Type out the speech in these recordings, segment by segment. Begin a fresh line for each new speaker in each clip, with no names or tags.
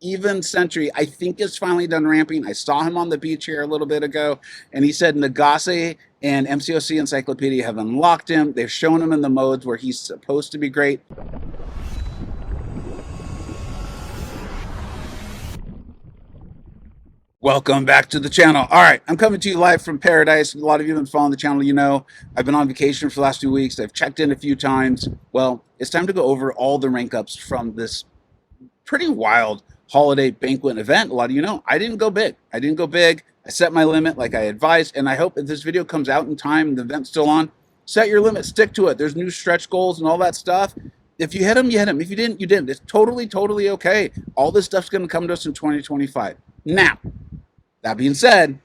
even Sentry, I think, is finally done ramping. I saw him on the beach here a little bit ago, and he said Nagase and MCoC Encyclopedia have unlocked him. They've shown him in the modes where he's supposed to be great. Welcome back to the channel. All right, I'm coming to you live from paradise. A lot of you have been following the channel. You know, I've been on vacation for the last 2 weeks. I've checked in a few times. Well, it's time to go over all the rank ups from this pretty wild holiday banquet event. A lot of you know I didn't go big. I set my limit like I advised, and I hope if this video comes out in time, the event's still on, set your limit, stick to it. There's new stretch goals and all that stuff. If you hit them, you hit them. If you didn't, you didn't. It's totally okay. All this stuff's going to come to us in 2025. Now, that being said,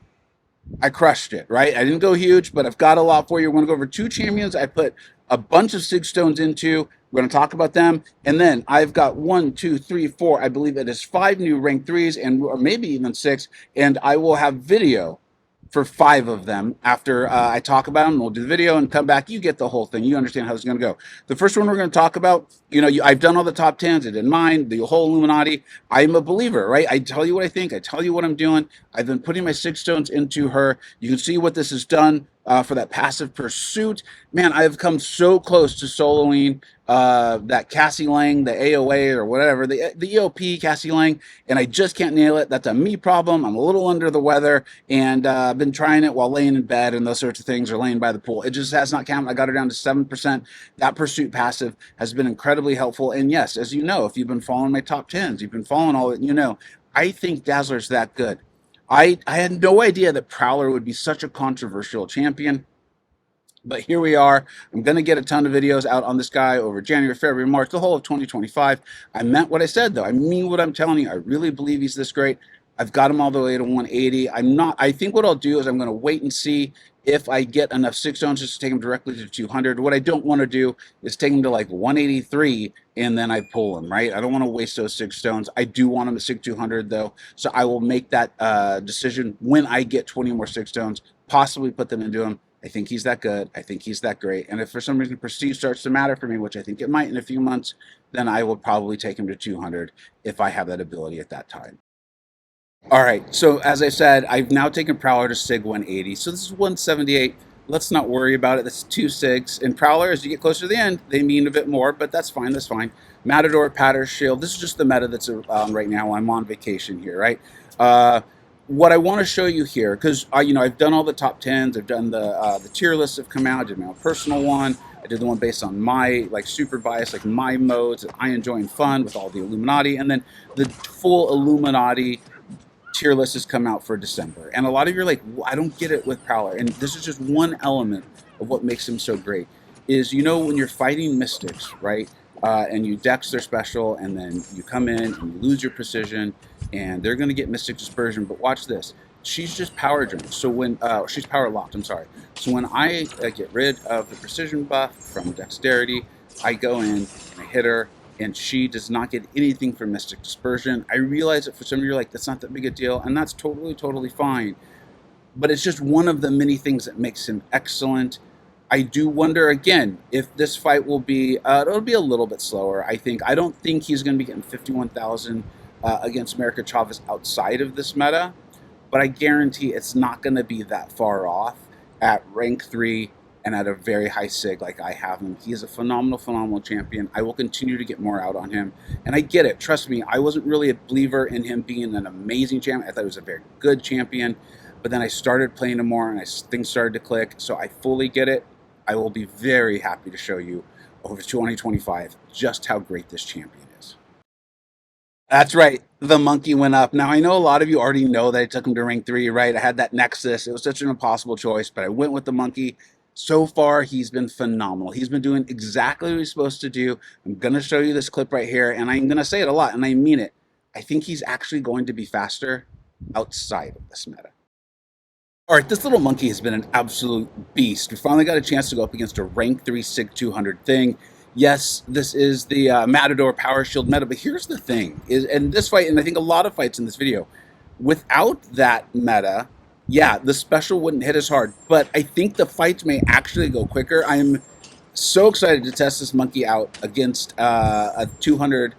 I crushed it, right? I didn't go huge, but I've got a lot for you. We're going to go over 2 champions I put a bunch of Sig Stones into. We're going to talk about them. And then I've got 1, 2, 3, 4, I believe it is 5 new rank 3s, and or maybe even 6. And I will have video for 5 of them after I talk about them. We'll do the video and come back. You get the whole thing. You understand how this is going to go. The first one we're going to talk about, you know, I've done all the top 10s. I did mine, the whole Illuminati. I'm a believer, right? I tell you what I think. I tell you what I'm doing. I've been putting my Sig Stones into her. You can see what this has done for that passive pursuit. Man, I've come so close to soloing that Cassie Lang, the AOA or whatever, the EOP Cassie Lang, and I just can't nail it. That's a me problem. I'm a little under the weather, and I've been trying it while laying in bed and those sorts of things, or laying by the pool. It just has not counted. I got her down to 7%. That pursuit passive has been incredibly helpful. And yes, as you know, if you've been following my top 10s, you've been following all it, you know, I think Dazzler's that good. I had no idea that Prowler would be such a controversial champion, but here we are. I'm going to get a ton of videos out on this guy over January, February, March, the whole of 2025. I meant what I said, though. I mean what I'm telling you. I really believe he's this great. I've got him all the way to 180. I think what I'll do is I'm going to wait and see if I get enough Sig Stones just to take him directly to 200. What I don't want to do is take him to like 183 and then I pull him, right? I don't want to waste those Sig Stones. I do want him at Sig 200 though, so I will make that decision when I get 20 more Sig Stones, possibly put them into him. I think he's that good. I think he's that great. And if for some reason prestige starts to matter for me, which I think it might in a few months, then I will probably take him to 200 if I have that ability at that time. All right, so as I said, I've now taken Prowler to Sig 180. So this is 178. Let's not worry about it. That's 2 Sigs. And Prowler, as you get closer to the end, they mean a bit more, but that's fine. That's fine. Matador, Patter, Shield. This is just the meta that's right now. I'm on vacation here, right? What I want to show you here, because you know, I've done all the top 10s. I've done the tier lists have come out. I did my own personal one. I did the one based on my like super bias, like my modes that I enjoy and fun with all the Illuminati, and then the full Illuminati tier list has come out for December. And a lot of you are like, well, I don't get it with Prowler. And this is just one element of what makes him so great. Is, you know, when you're fighting Mystics, right? And you dex their special, and then you come in and you lose your precision, and they're going to get Mystic Dispersion. But watch this. She's just power drained. So when she's power locked, I'm sorry. So when I get rid of the precision buff from dexterity, I go in and I hit her, and she does not get anything from Mystic Dispersion. I realize that for some of you are like, that's not that big a deal, and that's totally fine. But it's just one of the many things that makes him excellent. I do wonder, again, if this fight will be, it'll be a little bit slower, I think. I don't think he's going to be getting 51,000 against America Chavez outside of this meta, but I guarantee it's not going to be that far off at rank 3 and at a very high Sig like I have him. He is a phenomenal champion. I will continue to get more out on him. And I get it. Trust me, I wasn't really a believer in him being an amazing champion. I thought he was a very good champion. But then I started playing him more, and things started to click. So I fully get it. I will be very happy to show you over 2025 just how great this champion is. That's right. The monkey went up. Now, I know a lot of you already know that I took him to rank 3, right? I had that Nexus. It was such an impossible choice, but I went with the monkey. So far, he's been phenomenal. He's been doing exactly what he's supposed to do. I'm going to show you this clip right here, and I'm going to say it a lot, and I mean it. I think he's actually going to be faster outside of this meta. All right, this little monkey has been an absolute beast. We finally got a chance to go up against a rank 3 Sig 200 thing. Yes, this is the Matador Power Shield meta, but here's the thing. And this fight, and I think a lot of fights in this video, without that meta, yeah, the special wouldn't hit as hard, but I think the fights may actually go quicker. I'm so excited to test this monkey out against a 200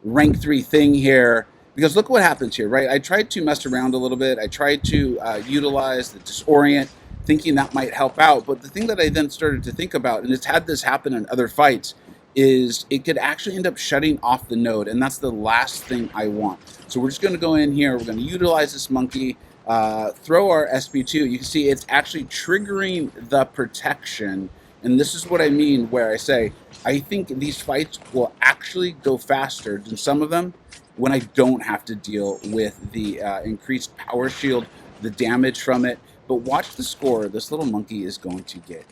rank 3 thing here. Because look what happens here, right? I tried to mess around a little bit. I tried to utilize the disorient, thinking that might help out. But the thing that I then started to think about, and it's had this happen in other fights, is it could actually end up shutting off the node. And that's the last thing I want. So we're just going to go in here. We're going to utilize this monkey, throw our SP2. You can see it's actually triggering the protection. And this is what I mean where I say, I think these fights will actually go faster than some of them when I don't have to deal with the increased power shield, the damage from it. But watch the score this little monkey is going to get,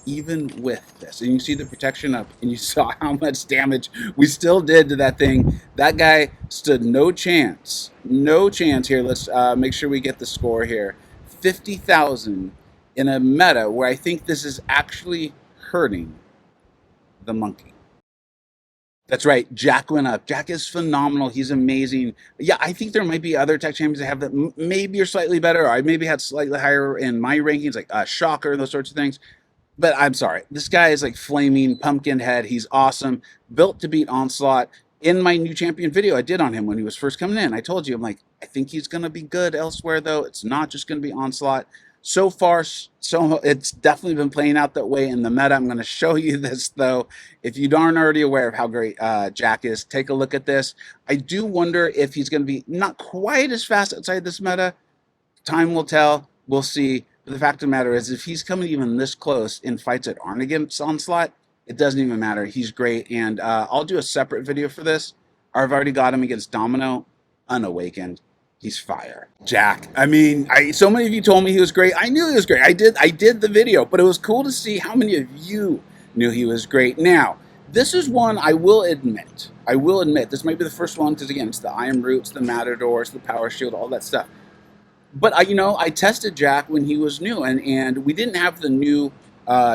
even with this. And you see the protection up, and you saw how much damage we still did to that thing. That guy stood no chance. No chance here. Let's make sure we get the score here. 50,000 in a meta where I think this is actually hurting the monkey. That's right. Jack went up. Jack is phenomenal. He's amazing. Yeah, I think there might be other tech champions that have that maybe are slightly better. Or I maybe had slightly higher in my rankings, like Shocker, those sorts of things. But I'm sorry. This guy is like flaming pumpkin head. He's awesome. Built to beat Onslaught. In my new champion video I did on him when he was first coming in, I told you, I'm like, I think he's going to be good elsewhere, though. It's not just going to be Onslaught. So far, so it's definitely been playing out that way in the meta. I'm going to show you this, though. If you aren't already aware of how great Jack is, take a look at this. I do wonder if he's going to be not quite as fast outside this meta. Time will tell. We'll see. But the fact of the matter is, if he's coming even this close in fights that aren't against Onslaught, it doesn't even matter. He's great. And I'll do a separate video for this. I've already got him against Domino, unawakened. He's fire. Jack. I mean, so many of you told me he was great. I knew he was great. I did the video, but it was cool to see how many of you knew he was great. Now, this is one I will admit. This might be the first one because, again, it's the Iron Roots, the Matadors, the Power Shield, all that stuff. But I tested Jack when he was new, and we didn't have the new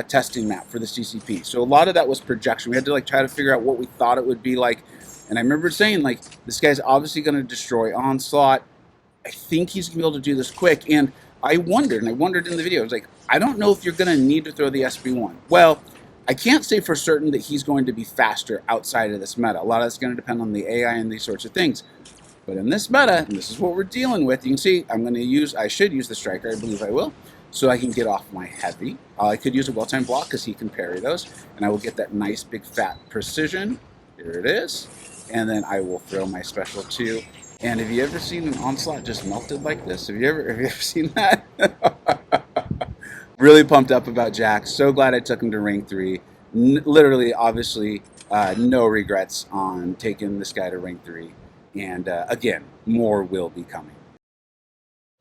testing map for the CCP. So a lot of that was projection. We had to like try to figure out what we thought it would be like. And I remember saying, like, this guy's obviously going to destroy Onslaught. I think he's going to be able to do this quick. And I wondered in the video, I was like, I don't know if you're going to need to throw the SB1. Well, I can't say for certain that he's going to be faster outside of this meta. A lot of it's going to depend on the AI and these sorts of things. But in this meta, and this is what we're dealing with, you can see I should use the Striker, I believe I will, so I can get off my heavy. I could use a well-timed block because he can parry those, and I will get that nice big fat precision. Here it is. And then I will throw my special 2. And have you ever seen an Onslaught just melted like this? Have you ever seen that? Really pumped up about Jack. So glad I took him to rank 3. Literally, obviously, no regrets on taking this guy to rank 3. And again, more will be coming.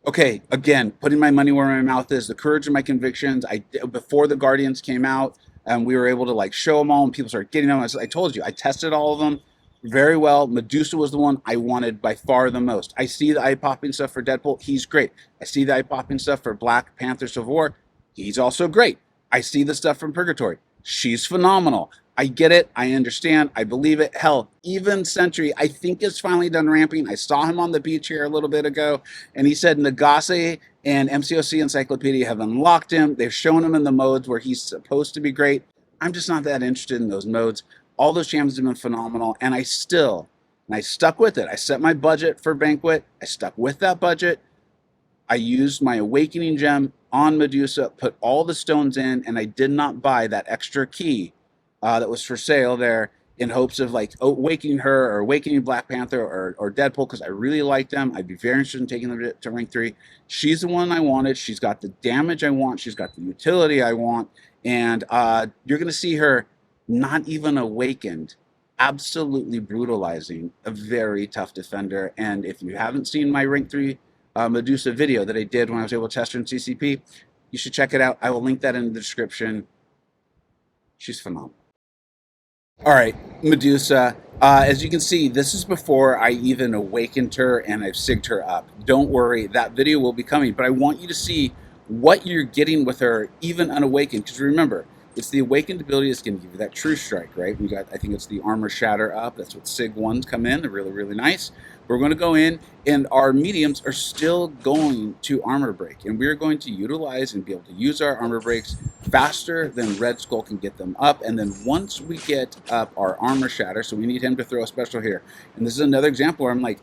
Okay, again, putting my money where my mouth is, the courage of my convictions. Before the Guardians came out, we were able to like show them all, and people started getting them. I told you, I tested all of them very well. Medusa was the one I wanted by far the most. I see the eye-popping stuff for Deadpool. He's great. I see the eye-popping stuff for Black Panther Civil War. He's also great. I see the stuff from Purgatory. She's phenomenal. I get it. I understand. I believe it. Hell, even Sentry, I think, is finally done ramping. I saw him on the beach here a little bit ago, and he said Nagase and MCoC Encyclopedia have unlocked him. They've shown him in the modes where he's supposed to be great. I'm just not that interested in those modes. All those champions have been phenomenal, and I stuck with it. I set my budget for Banquet. I stuck with that budget. I used my Awakening Gem on Medusa, put all the stones in, and I did not buy that extra key that was for sale there in hopes of like awakening her or awakening Black Panther or Deadpool, because I really like them. I'd be very interested in taking them to rank 3. She's the one I wanted. She's got the damage I want. She's got the utility I want. And you're going to see her not even awakened, absolutely brutalizing a very tough defender. And if you haven't seen my rank 3 Medusa video that I did when I was able to test her in CCP, you should check it out. I will link that in the description. She's phenomenal. All right, Medusa. As you can see, this is before I even awakened her and I've sigged her up. Don't worry, that video will be coming, but I want you to see what you're getting with her even unawakened. Because remember, It's the awakened ability that's going to give you that true strike, right? We got, I think it's the armor shatter up. That's what Sig 1s come in. They're really, really nice. We're going to go in, and our mediums are still going to armor break. And we're going to utilize and be able to use our armor breaks faster than Red Skull can get them up. And then once we get up our armor shatter, so we need him to throw a special here. And this is another example where I'm like,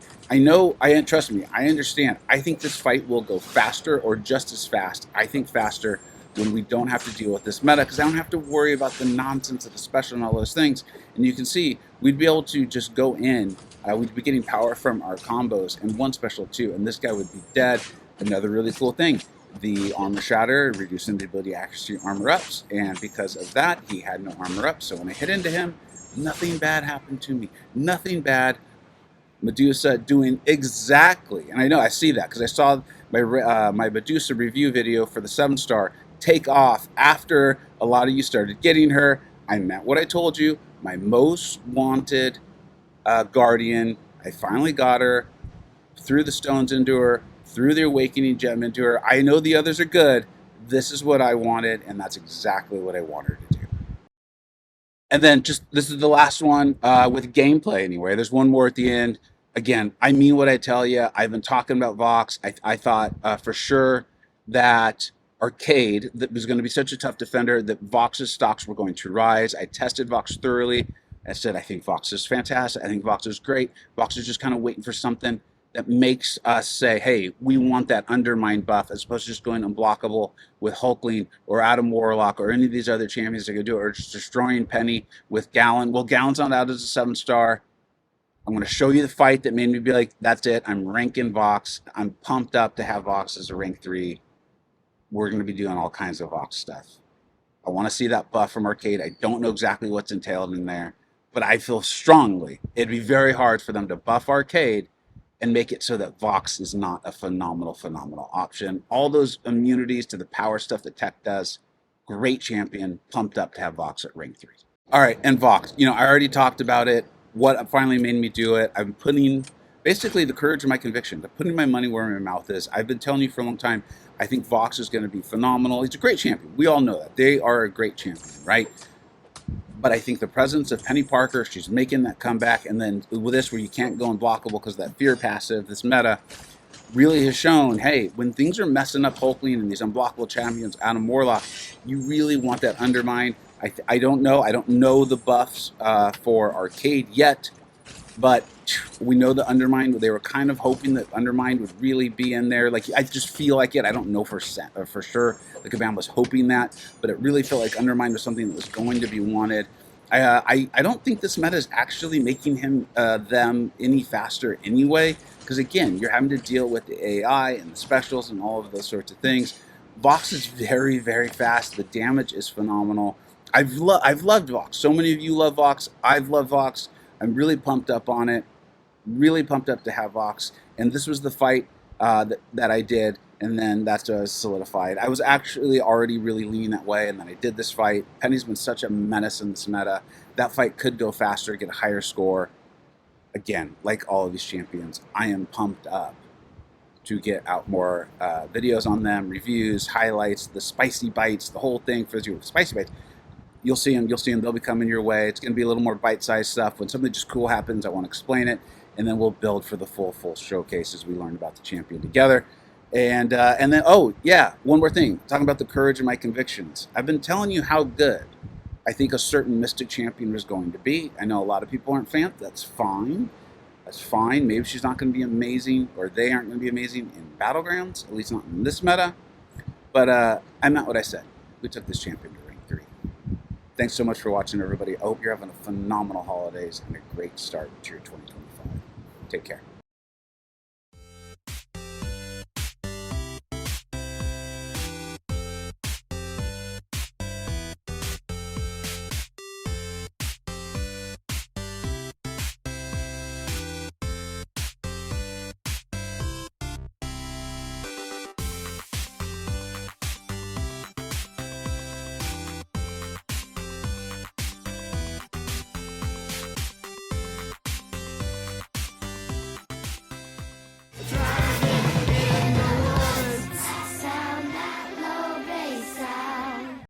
trust me, I understand. I think this fight will go faster or just as fast. I think faster when we don't have to deal with this meta, because I don't have to worry about the nonsense of the special and all those things. And you can see, we'd be able to just go in, we'd be getting power from our combos and one special too, and this guy would be dead. Another really cool thing, the armor shatter, reducing the ability to accuracy armor ups, and because of that, he had no armor up, so when I hit into him, nothing bad happened to me. Nothing bad. Medusa doing exactly, and I know I see that because I saw my Medusa review video for the 7-star take off after a lot of you started getting her. I meant what I told you. My most wanted Guardian. I finally got her, threw the stones into her, threw the awakening gem into her. I know the others are good. This is what I wanted, and that's exactly what I want her to do. And then this is the last one with gameplay anyway. There's one more at the end. Again, I mean what I tell you. I've been talking about Vox. I thought for sure that Arcade, that was going to be such a tough defender, that Vox's stocks were going to rise. I tested Vox thoroughly. I said, I think Vox is fantastic. I think Vox is great. Vox is just kind of waiting for something that makes us say, hey, we want that undermine buff, as opposed to just going unblockable with Hulkling or Adam Warlock or any of these other champions that could do it, or just destroying Penny with Gallon. Well, Gallon's not out as a 7-star. I'm going to show you the fight that made me be like, that's it. I'm ranking Vox. I'm pumped up to have Vox as a rank 3. We're going to be doing all kinds of Vox stuff. I want to see that buff from Arcade. I don't know exactly what's entailed in there, but I feel strongly it'd be very hard for them to buff Arcade and make it so that Vox is not a phenomenal option. All those immunities to the power stuff that Tech does, great champion, pumped up to have Vox at rank 3. All right, and Vox, I already talked about it. What finally made me do it, I'm putting basically the courage of my conviction. I'm putting my money where my mouth is. I've been telling you for a long time, I think Vox is going to be phenomenal. He's a great champion. We all know that. They are a great champion, right? But I think the presence of Penny Parker, she's making that comeback, and then with this where you can't go unblockable because of that fear passive, this meta really has shown, hey, when things are messing up Hulkling and these unblockable champions, Adam Warlock, you really want that undermine. I don't know the buffs for Arcade yet, but we know the undermine. They were kind of hoping that undermine would really be in there. Like, I just feel like it. I don't know for sure. The Kabam was hoping that, but it really felt like undermine was something that was going to be wanted. I don't think this meta is actually making them any faster anyway, because again, you're having to deal with the AI and the specials and all of those sorts of things. Vox is very, very fast. The damage is phenomenal. I've loved Vox. So many of you love Vox. I've loved Vox. I'm really pumped up on it. Really pumped up to have Vox. And this was the fight that I did, and then that's solidified. I was actually already really leaning that way, and then I did this fight. Penny's been such a menace in this meta. That fight could go faster, get a higher score. Again, like all of these champions, I am pumped up to get out more videos on them, reviews, highlights, the spicy bites, the whole thing for you. Spicy bites. You'll see them. They'll be coming your way. It's going to be a little more bite-sized stuff. When something just cool happens, I want to explain it, and then we'll build for the full showcase as we learn about the champion together. And then, oh yeah, one more thing. Talking about the courage of my convictions. I've been telling you how good I think a certain Mystic champion was going to be. I know a lot of people aren't fans. That's fine. That's fine. Maybe she's not going to be amazing, or they aren't going to be amazing in Battlegrounds, at least not in this meta. But I meant what I said. We took this champion to rank 3. Thanks so much for watching, everybody. I hope you're having a phenomenal holidays and a great start to your 2025. Take care.